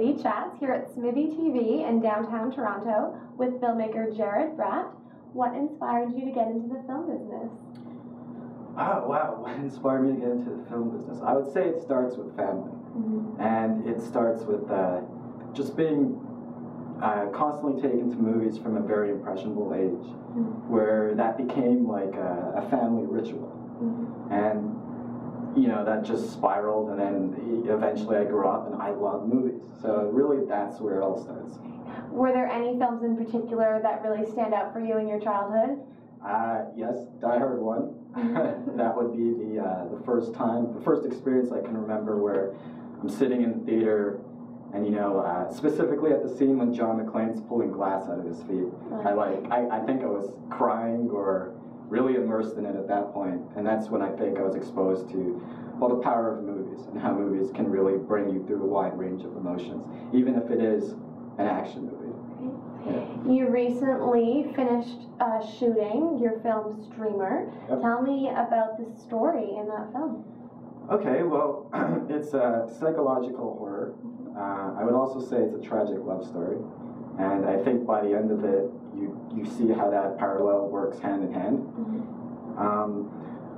Katie Chats here at SMITHEE TV in downtown Toronto with filmmaker Jared Bratt. What inspired you to get into the film business? Oh, wow. What inspired me to get into the film business? I would say it starts with family. And it starts with just being constantly taken to movies from a very impressionable age, where that became like a family ritual. And you know, that just spiraled, and then eventually I grew up and I love movies. So really that's where it all starts. Were there any films in particular that really stand out for you in your childhood? Yes, Die Hard 1. That would be the first experience I can remember where I'm sitting in the theater, and you know, specifically at the scene when John McClane's pulling glass out of his feet. I think I was crying or really immersed in it at that point, and that's when I think I was exposed to well, the power of movies and how movies can really bring you through a wide range of emotions, even if it is an action movie. Yeah. You recently finished shooting your film Streamer. Yep. Tell me about the story in that film. Okay, well, it's a psychological horror. I would also say it's a tragic love story, and I think by the end of it, you see how that parallel works hand in hand.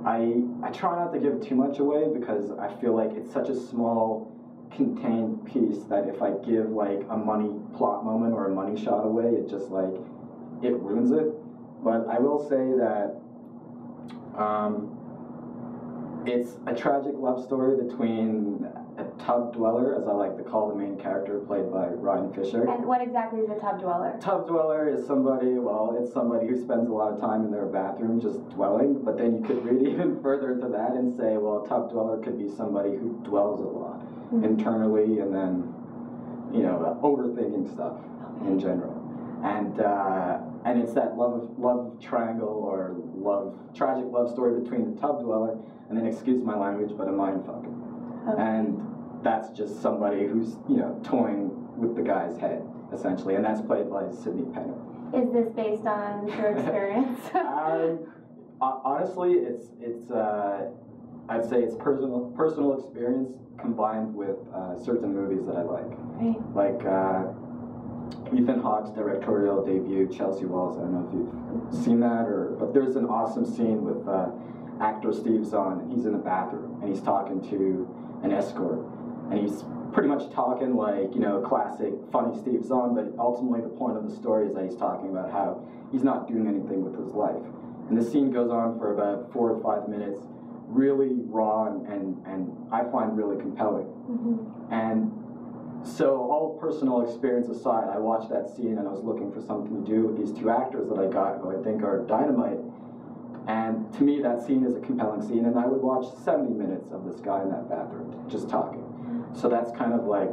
I try not to give too much away because I feel like it's such a small, contained piece that if I give like a money plot moment or a money shot away, it just like, it ruins it. But I will say that it's a tragic love story between a tub dweller, as I like to call the main character, played by Ryan Fisher. And what exactly is a tub dweller? Tub dweller is somebody, well, it's somebody who spends a lot of time in their bathroom just dwelling, but then you could read even further into that and say, well, a tub dweller could be somebody who dwells a lot internally and then, you know, overthinking stuff in general. And it's that love triangle or tragic love story between the tub dweller and then, excuse my language, but a mindfucker. And that's just somebody who's, you know, toying with the guy's head, essentially, and that's played by Sidney Penner. Is this based on your experience? Honestly, it's I'd say it's personal experience combined with certain movies that I like. Right. Like Ethan Hawke's directorial debut, Chelsea Walls. I don't know if you've seen that, but there's an awesome scene with actor Steve Zahn, and he's in the bathroom, and he's talking to an escort, and he's pretty much talking like, you know, classic funny Steve Zahn, but ultimately the point of the story is that he's talking about how he's not doing anything with his life. And the scene goes on for about 4 to 5 minutes, really raw and I find really compelling. And so all personal experience aside, I watched that scene and I was looking for something to do with these two actors that I got who I think are dynamite. And to me, that scene is a compelling scene, and I would watch 70 minutes of this guy in that bathroom just talking. So that's kind of like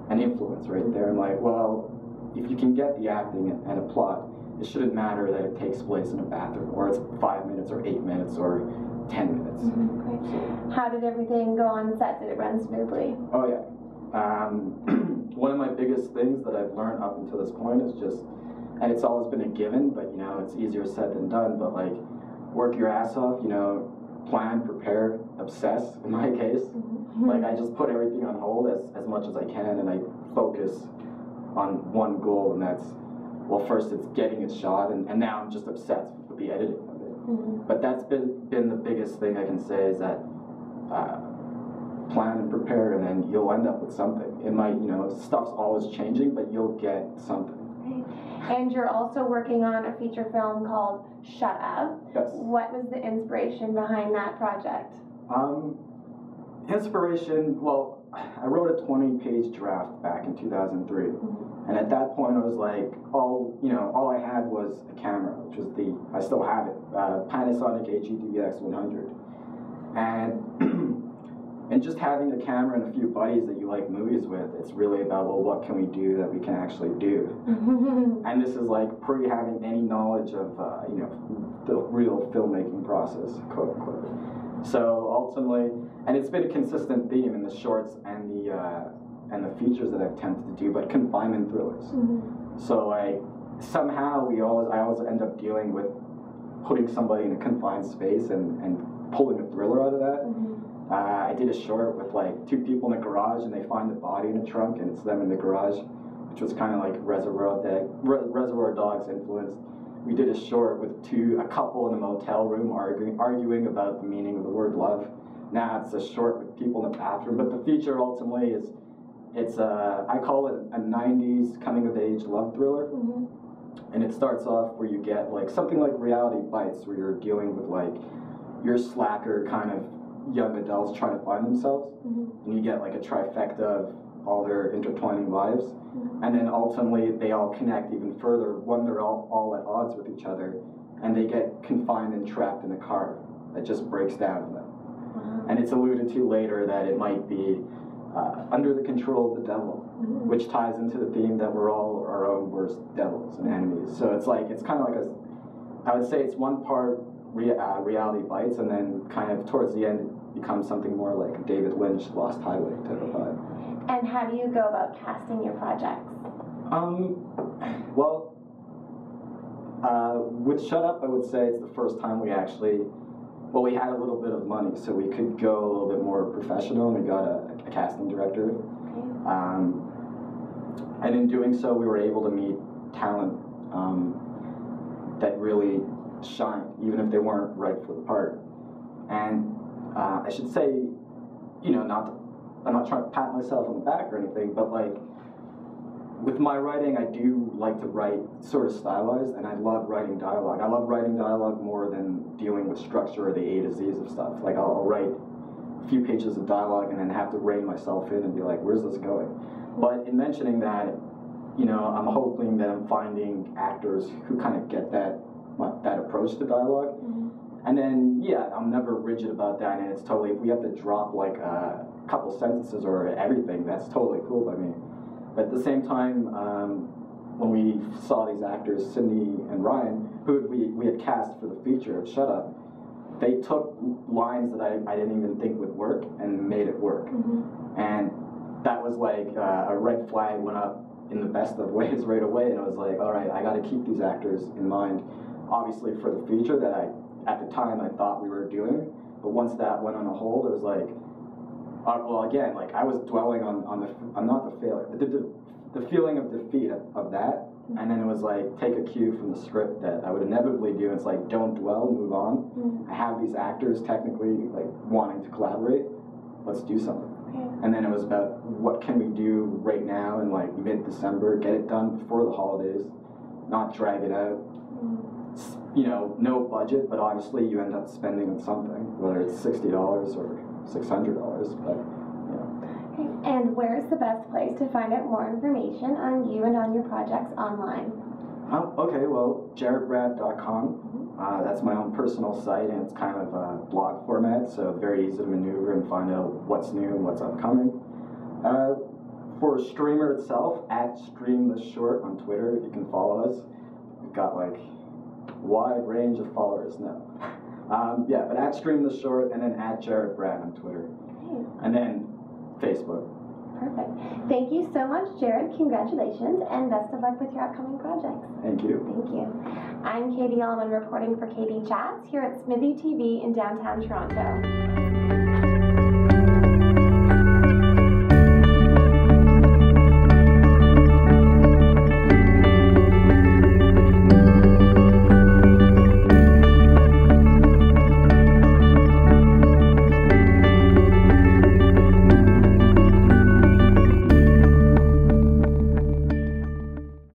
an influence right there. I'm like, well, if you can get the acting and a plot, it shouldn't matter that it takes place in a bathroom, or it's 5 minutes, or 8 minutes, or 10 minutes. Great. How did everything go on set? Did it run smoothly? Oh yeah. One of my biggest things that I've learned up until this point is just, and it's always been a given, but you know, it's easier said than done, but like, work your ass off, you know, plan, prepare, obsess, in my case. Like, I just put everything on hold as much as I can, and I focus on one goal, and that's, well, first it's getting it shot, and now I'm just obsessed with the editing of it. But that's been the biggest thing I can say is that plan and prepare, and then you'll end up with something. It might, you know, stuff's always changing, but you'll get something. And you're also working on a feature film called Shut Up. Yes. What was the inspiration behind that project? Inspiration, well, I wrote a 20-page draft back in 2003. And at that point I was like, all I had was a camera, which was I still have it, Panasonic AG-DVX 100. And just having a camera and a few buddies that you like movies with, it's really about, well, what can we do that we can actually do? And this is like pre having any knowledge of, you know, the real filmmaking process, quote unquote. So ultimately, and it's been a consistent theme in the shorts and the features that I've attempted to do, but confinement thrillers. So like, somehow I always end up dealing with putting somebody in a confined space and pulling a thriller out of that. I did a short with like 2 people in a garage, and they find a body in a trunk, and it's them in the garage, which was kind of like Reservoir Dogs influenced. We did a short with a couple in a motel room arguing about the meaning of the word love. Now it's a short with people in the bathroom, but the feature ultimately is, I call it a 90s coming-of-age love thriller. Mm-hmm. And it starts off where you get like something like Reality Bites, where you're dealing with like your slacker kind of young adults trying to find themselves. Mm-hmm. And you get like a trifecta of all their intertwining lives. Mm-hmm. And then ultimately they all connect even further when they're all at odds with each other, and they get confined and trapped in a car that just breaks down on them. Wow. And it's alluded to later that it might be under the control of the devil, mm-hmm. which ties into the theme that we're all our own worst devils and enemies. So it's kind of like I would say it's one part Reality Bites, and then kind of towards the end it becomes something more like David Lynch Lost Highway type of vibe. And how do you go about casting your projects? Well, with Shut Up, I would say it's the first time we actually, we had a little bit of money, so we could go a little bit more professional, and we got a casting director. Okay. And in doing so, we were able to meet talent that really shined, even if they weren't right for the part. And I should say, you know, I'm not trying to pat myself on the back or anything, but like, with my writing, I do like to write sort of stylized, and I love writing dialogue. I love writing dialogue more than dealing with structure or the A to Z's of stuff. Like, I'll write a few pages of dialogue and then have to rein myself in and be like, where's this going? But in mentioning that, you know, I'm hoping that I'm finding actors who kind of get that approach to dialogue. Mm-hmm. And then, yeah, I'm never rigid about that, and it's totally, if we have to drop like a couple sentences or everything, that's totally cool by me. But at the same time, when we saw these actors, Sydney and Ryan, who we had cast for the feature of Shut Up, they took lines that I didn't even think would work and made it work. Mm-hmm. And that was like a red flag went up in the best of ways right away, and I was like, all right, I got to keep these actors in mind, obviously for the feature that at the time I thought we were doing, but once that went on a hold, it was like, well, again, like I was dwelling on not the failure, but the feeling of defeat of that, and then it was like, take a cue from the script that I would inevitably do. It's like, don't dwell, move on. Mm-hmm. I have these actors technically like wanting to collaborate. Let's do something. Okay. And then it was about what can we do right now in like mid-December, get it done before the holidays, not drag it out. Mm-hmm. You know, no budget, but obviously you end up spending on something, whether it's $60 or $600, but you know. Okay. And where's the best place to find out more information on you and on your projects online? Okay, well, jaredbratt.com. Mm-hmm. That's my own personal site, and it's kind of a blog format, so very easy to maneuver and find out what's new and what's upcoming. For Streamer itself, @StreamTheShort on Twitter, if you can follow us. We've got like a wide range of followers now. Yeah, but @StreamTheShort, and then @JaredBratt on Twitter. Okay. And then Facebook. Perfect. Thank you so much, Jared. Congratulations, and best of luck with your upcoming projects. Thank you. Thank you. I'm Katie Uhlmann reporting for Katie Chats here at SMITHEE TV in downtown Toronto.